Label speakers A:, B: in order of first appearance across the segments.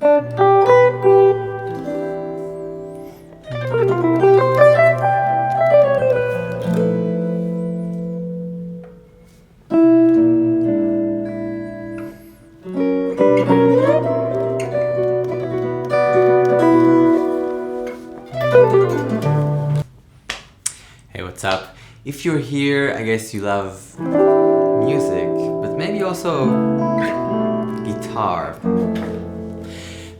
A: Hey, what's up? If you're here, I guess you love music, but maybe also guitar.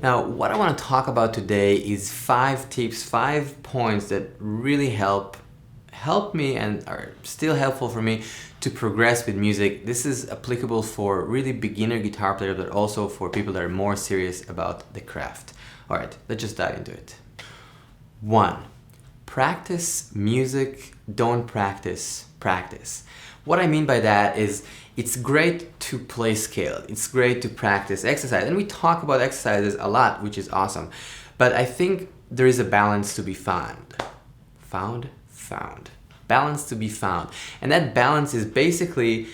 A: Now, what I want to talk about today is 5 tips, 5 points that really help me and are still helpful for me to progress with music. This is applicable for really beginner guitar players, but also for people that are more serious about the craft. All right, let's just dive into it. 1. Practice music, don't practice practice. What I mean by that is it's great to play scale, it's great to practice exercise, and we talk about exercises a lot, which is awesome. But I think there is a balance to be found. Found? Balance to be found. And that balance is basically,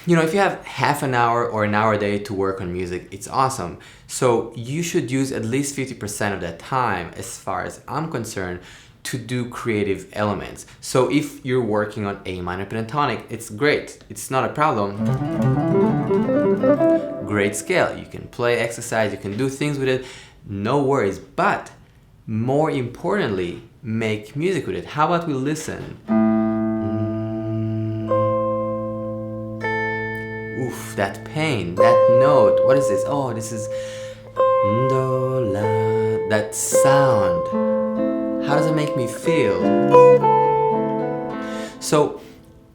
A: if you have half an hour or an hour a day to work on music, it's awesome. So you should use at least 50% of that time, as far as I'm concerned, to do creative elements. So if you're working on A minor pentatonic, it's great. It's not a problem. Great scale. You can play exercise, you can do things with it, no worries. But more importantly, make music with it. How about we listen? Oof, that pain, that note. What is this? Oh, this is do, la. That sound. How does it make me feel? So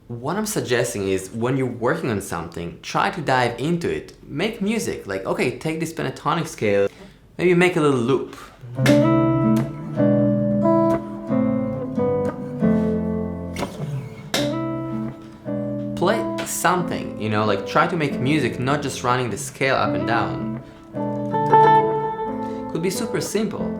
A: what I'm suggesting is when you're working on something, try to dive into it. Make music. Like, okay, take this pentatonic scale, maybe make a little loop. Play something, like try to make music, not just running the scale up and down. Could be super simple.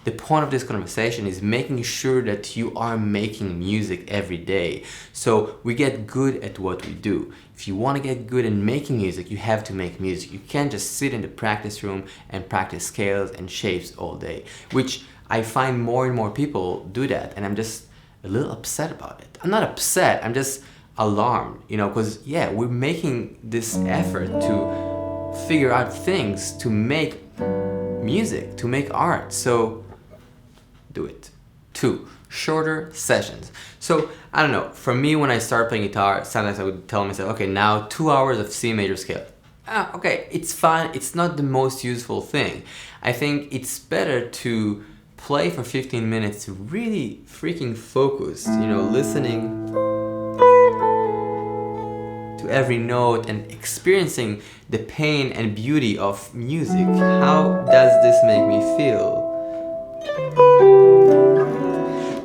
A: The point of this conversation is making sure that you are making music every day. So we get good at what we do. If you want to get good at making music, you have to make music. You can't just sit in the practice room and practice scales and shapes all day, which I find more and more people do that, and I'm just a little upset about it. I'm not upset, I'm just alarmed, because we're making this effort to figure out things, to make music, to make art. So do it. 2, shorter sessions. So I don't know, for me, when I start playing guitar, sometimes I would tell myself, okay, now 2 hours of C major scale. Okay, it's fine. It's not the most useful thing. I think it's better to play for 15 minutes to really freaking focus, listening to every note and experiencing the pain and beauty of music. How does this make me feel?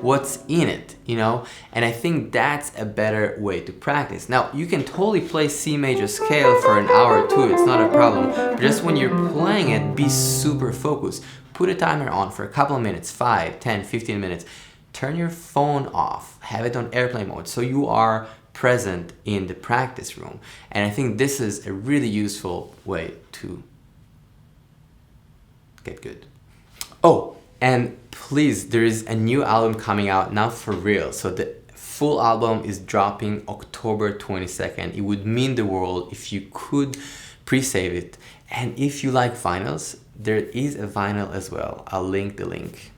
A: What's in it, And I think that's a better way to practice. Now, you can totally play C major scale for an hour or two, it's not a problem. But just when you're playing it, be super focused. Put a timer on for a couple of minutes, 5, 10, 15 minutes. Turn your phone off, have it on airplane mode, so you are present in the practice room. And I think this is a really useful way to get good. Oh, and please, there is a new album coming out now for real. So the full album is dropping October 22nd. It would mean the world if you could pre-save it. And if you like vinyls, there is a vinyl as well. I'll link the link.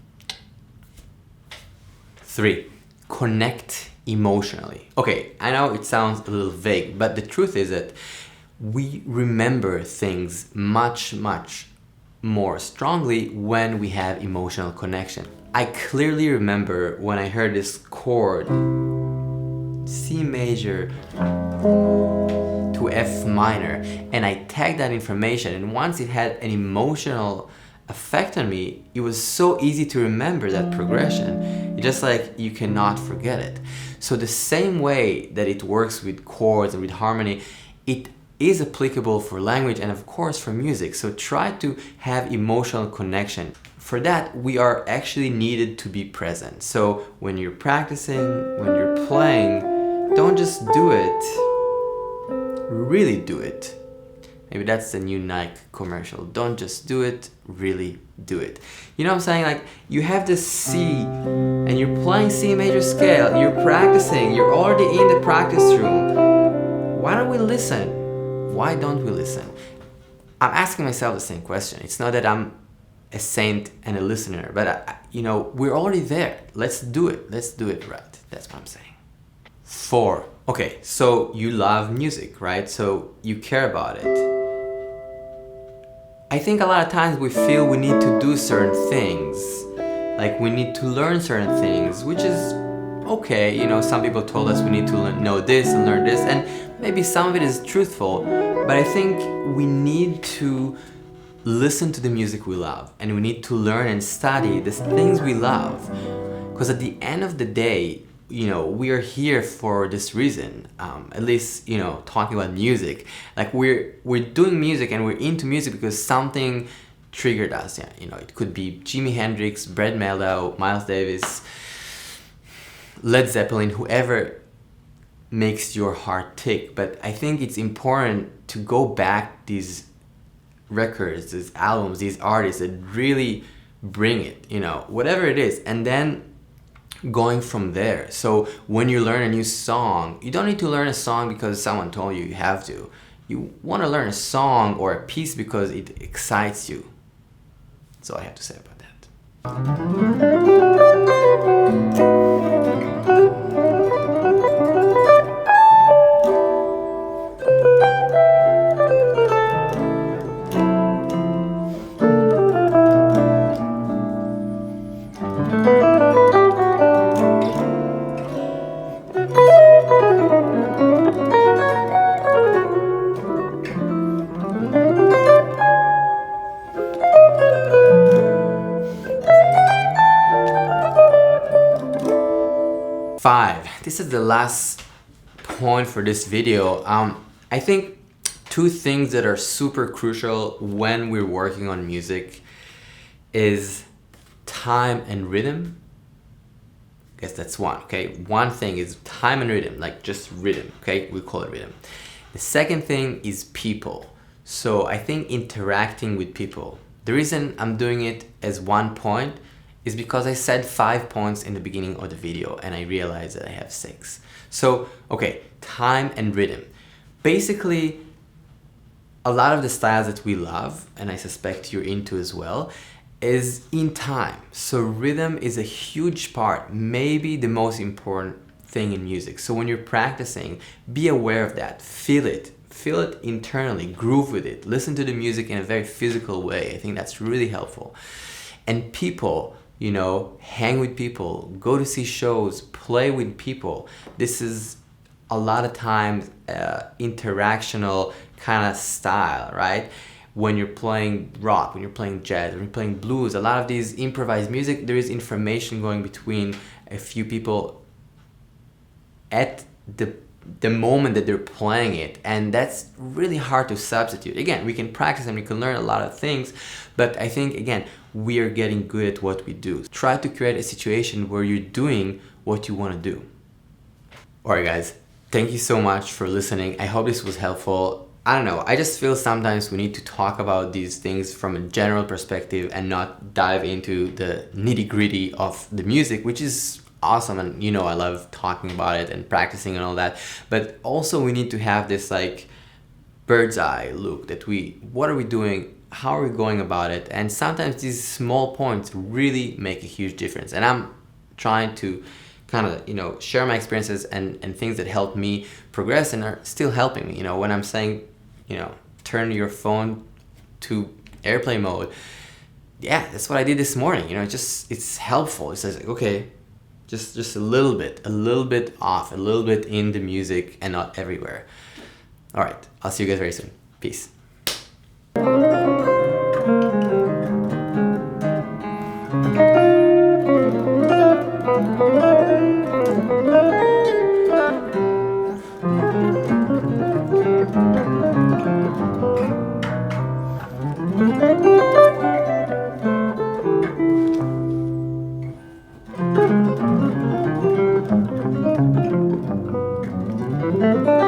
A: 3, connect emotionally. Okay, I know it sounds a little vague, but the truth is that we remember things much more strongly when we have emotional connection. I clearly remember when I heard this chord, C major to F minor, and I tagged that information, and once it had an emotional effect on me, it was so easy to remember that progression. It's just like you cannot forget it. So the same way that it works with chords and with harmony, it is applicable for language and of course for music. So try to have emotional connection. For that, we are actually needed to be present. So when you're practicing, when you're playing, don't just do it, really do it. Maybe that's the new Nike commercial. Don't just do it, really do it. You know what I'm saying? Like, you have this C and you're playing C major scale, you're practicing, you're already in the practice room. Why don't we listen? Why don't we listen? I'm asking myself the same question. It's not that I'm a saint and a listener, but we're already there. Let's do it. Let's do it right. That's what I'm saying. 4. Okay, so you love music, right? So you care about it. I think a lot of times we feel we need to do certain things. Like we need to learn certain things, which is okay. Some people told us we need to know this and learn this, and maybe some of it is truthful, but I think we need to listen to the music we love, and we need to learn and study the things we love. Because at the end of the day, we are here for this reason. At least, talking about music, like we're doing music and we're into music because something triggered us. Yeah, it could be Jimi Hendrix, Brad Mehldau, Miles Davis, Led Zeppelin, whoever makes your heart tick. But I think it's important to go back these records, these albums, these artists that really bring it, whatever it is, and then going from there. So when you learn a new song, you don't need to learn a song because someone told you have to. You want to learn a song or a piece because it excites you. That's all I have to say about that. 5. This is the last point for this video. I think 2 things that are super crucial when we're working on music is time and rhythm. I guess that's one, okay? One thing is time and rhythm, like just rhythm, okay? We call it rhythm. The second thing is people. So I think interacting with people. The reason I'm doing it as 1 point is because I said 5 points in the beginning of the video and I realized that I have 6. So, okay, time and rhythm. Basically, a lot of the styles that we love, and I suspect you're into as well, is in time. So rhythm is a huge part, maybe the most important thing in music. So when you're practicing, be aware of that, feel it internally, groove with it, listen to the music in a very physical way. I think that's really helpful. And people, hang with people, go to see shows, play with people. This is a lot of times interactional kind of style, right? When you're playing rock, when you're playing jazz, when you're playing blues, a lot of these improvised music, there is information going between a few people at the moment that they're playing it, and that's really hard to substitute. Again, we can practice and we can learn a lot of things, but I think, again, we are getting good at what we do. Try to create a situation where you're doing what you want to do. Alright guys, thank you so much for listening. I hope this was helpful. I don't know, I just feel sometimes we need to talk about these things from a general perspective and not dive into the nitty-gritty of the music, which is awesome, and I love talking about it and practicing and all that, but also we need to have this like bird's eye look that what are we doing, how are we going about it, and sometimes these small points really make a huge difference. And I'm trying to kind of share my experiences and things that help me progress and are still helping me. When I'm saying turn your phone to airplane mode, yeah, that's what I did this morning. It's helpful. It's like, okay, just a little bit off, a little bit in the music and not everywhere. All right, I'll see you guys very soon. Peace. you.